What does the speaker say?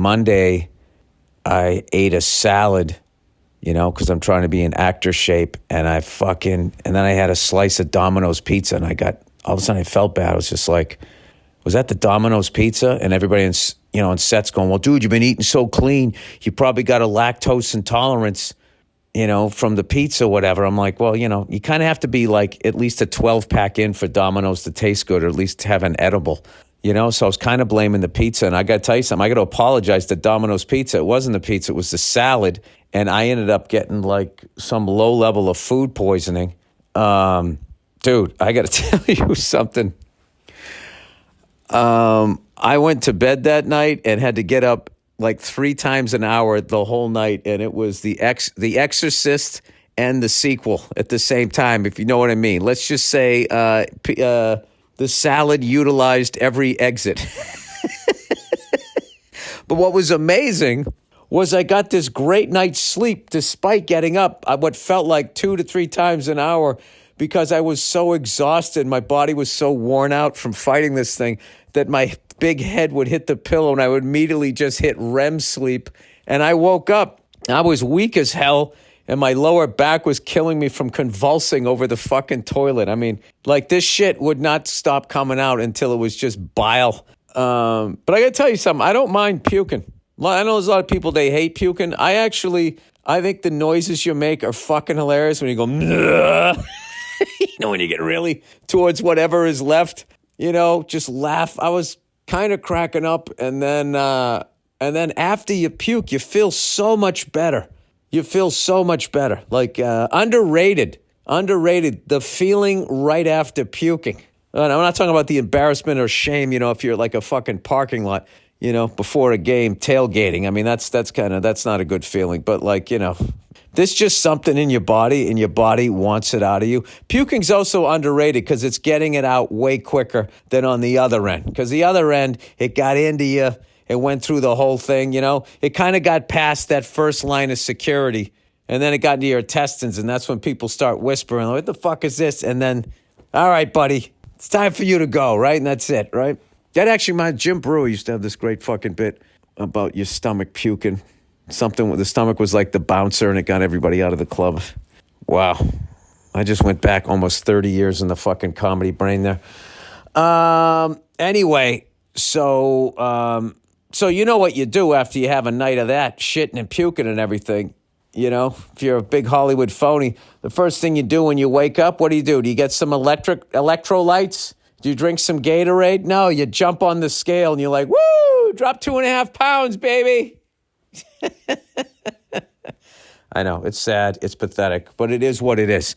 Monday, I ate a salad, because I'm trying to be in actor shape. And and then I had a slice of Domino's pizza, and all of a sudden I felt bad. I was just like, was that the Domino's pizza? And everybody on set's going, well, dude, you've been eating so clean. You probably got a lactose intolerance, from the pizza, whatever. I'm like, well, you kind of have to be like at least a 12-pack in for Domino's to taste good, or at least have an edible, So I was kind of blaming the pizza. And I got to tell you something, I got to apologize to Domino's Pizza. It wasn't the pizza, it was the salad. And I ended up getting like some low level of food poisoning. Dude, I got to tell you something. I went to bed that night and had to get up like 3 times an hour the whole night, and it was The Exorcist and the sequel at the same time, if you know what I mean. Let's just say the salad utilized every exit. But what was amazing was I got this great night's sleep despite getting up what felt like 2 to 3 times an hour, because I was so exhausted. My body was so worn out from fighting this thing that my big head would hit the pillow and I would immediately just hit REM sleep. And I woke up. I was weak as hell, and my lower back was killing me from convulsing over the fucking toilet. I mean, like, this shit would not stop coming out until it was just bile. But I got to tell you something. I don't mind puking. I know there's a lot of people, they hate puking. I think the noises you make are fucking hilarious when you go, when you get really towards whatever is left, just laugh. I was kind of cracking up, and then after you puke, you feel so much better. Like, underrated, the feeling right after puking. I'm not talking about the embarrassment or shame, if you're like a fucking parking lot, before a game, tailgating. I mean, that's not a good feeling. But like, there's just something in your body, and your body wants it out of you. Puking's also underrated because it's getting it out way quicker than on the other end. Because the other end, it got into you, it went through the whole thing, It kind of got past that first line of security, and then it got into your intestines, and that's when people start whispering, what the fuck is this? And then, all right, buddy, it's time for you to go, right? And that's it, right? That actually, Jim Brewer used to have this great fucking bit about your stomach puking. Something with the stomach was like the bouncer, and it got everybody out of the club. Wow. I just went back almost 30 years in the fucking comedy brain there. Anyway, so you know what you do after you have a night of that, shitting and puking and everything. If you're a big Hollywood phony, the first thing you do when you wake up, what do? Do you get some electrolytes? Do you drink some Gatorade? No, you jump on the scale and you're like, woo, drop 2.5 pounds, baby. I know, it's sad, it's pathetic, but it is what it is.